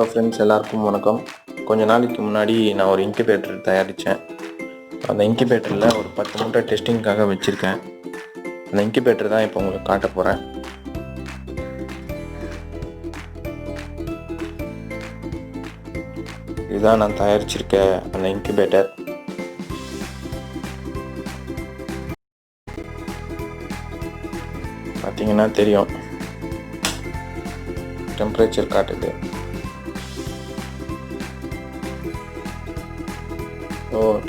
Hello friends, எல்லாருக்கும் வணக்கம். கொஞ்ச நாளைக்கு முன்னாடி நான் ஒரு இன்குபேட்டர் தயாரித்தேன். அந்த இன்குபேட்டரில் ஒரு 10 மூட்டை டெஸ்டிங்காக வச்சுருக்கேன். அந்த இன்குபேட்டர் தான் இப்போ உங்களுக்கு காட்ட போகிறேன். இதுதான் நான் தயாரிச்சிருக்க அந்த இன்குபேட்டர். பார்த்தீங்கன்னா தெரியும், டெம்பரேச்சர் காட்டுது.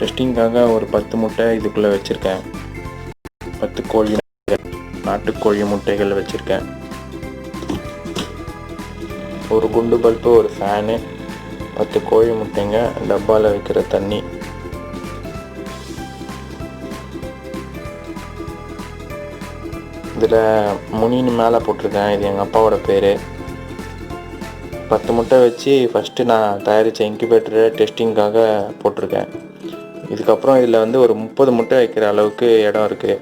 டெஸ்டிங்காக ஒரு 10 முட்டை இதுக்குள்ளே வச்சுருக்கேன். 10 கோழி நாட்டுக்கோழி முட்டைகள் வச்சுருக்கேன். ஒரு குண்டு பல்பு, ஒரு ஃபேனு, 10 கோழி முட்டைங்க, டப்பாவில் வைக்கிற தண்ணி. இதில் முனின்னு மேலே போட்டிருக்கேன். இது எங்கள் அப்பாவோட பேர். 10 முட்டை வச்சு ஃபஸ்ட்டு நான் தயாரித்த இன்குபேட்டரை டெஸ்டிங்காக போட்டிருக்கேன். இதுக்கப்புறம் இதில் ஒரு 30 முட்டை வைக்கிற அளவுக்கு இடம் இருக்குது.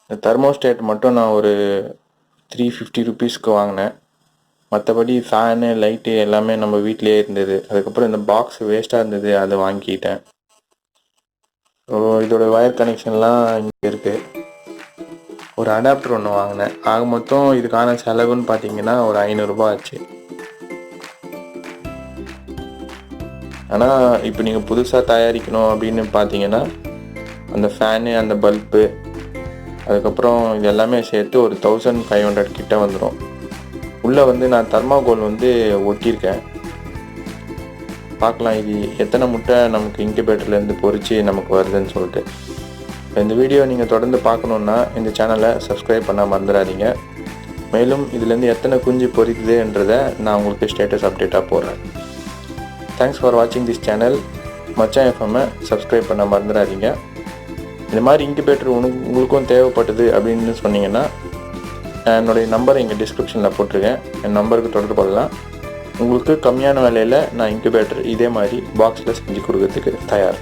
இந்த தெர்மோஸ்டேட் மட்டும் நான் ஒரு 350 ருபீஸ்க்கு வாங்கினேன். மற்றபடி ஃபேனு, லைட்டு எல்லாமே நம்ம வீட்டிலேயே இருந்தது. அதுக்கப்புறம் இந்த பாக்ஸ் வேஸ்ட்டாக இருந்தது, அதை வாங்கிக்கிட்டேன். இதோட வயர் கனெக்ஷன்லாம் இங்கே இருக்குது. ஒரு அடாப்டர் ஒன்று வாங்கினேன். ஆக மொத்தம் இதுக்கான செலவுன்னு பார்த்தீங்கன்னா ஒரு 500 ரூபாய் ஆச்சு. ஆனால் இப்போ நீங்கள் புதுசாக தயாரிக்கணும் அப்படின்னு பார்த்தீங்கன்னா அந்த ஃபேனு, அந்த பல்பு, அதுக்கப்புறம் இது எல்லாமே சேர்த்து ஒரு 1500 கிட்ட வந்துடும். உள்ளே நான் தர்மாகோல் ஒட்டியிருக்கேன். பார்க்கலாம் இது எத்தனை முட்டை நமக்கு இன்குபேட்டர்லேருந்து பொறிச்சு நமக்கு வருதுன்னு சொல்லிட்டு. இந்த வீடியோ நீங்கள் தொடர்ந்து பார்க்கணுன்னா இந்த சேனலை சப்ஸ்கிரைப் பண்ண மறந்துடாதீங்க. மேலும் இதுலேருந்து எத்தனை குஞ்சு பொறிக்குதுன்றதை நான் உங்களுக்கு ஸ்டேட்டஸ் அப்டேட்டாக போடுறேன். தேங்க்ஸ் ஃபார் வாட்சிங் திஸ் சேனல். மச்சான் எஃப்எம்மை சப்ஸ்கிரைப் பண்ண மறந்துடாதீங்க. இந்த மாதிரி இன்குபேட்டர் உங்களுக்கும் தேவைப்பட்டது அப்படின்னு சொன்னீங்கன்னா என்னுடைய நம்பரை இங்கே டிஸ்கிரிப்ஷனில் போட்டிருக்கேன். என் நம்பருக்கு தொடர்பு கொள்ளலாம். உங்களுக்கு கம்மியான விலையில் நான் இன்குபேட்டர் இதே மாதிரி பாக்ஸில் செஞ்சு கொடுக்கறதுக்கு தயார்.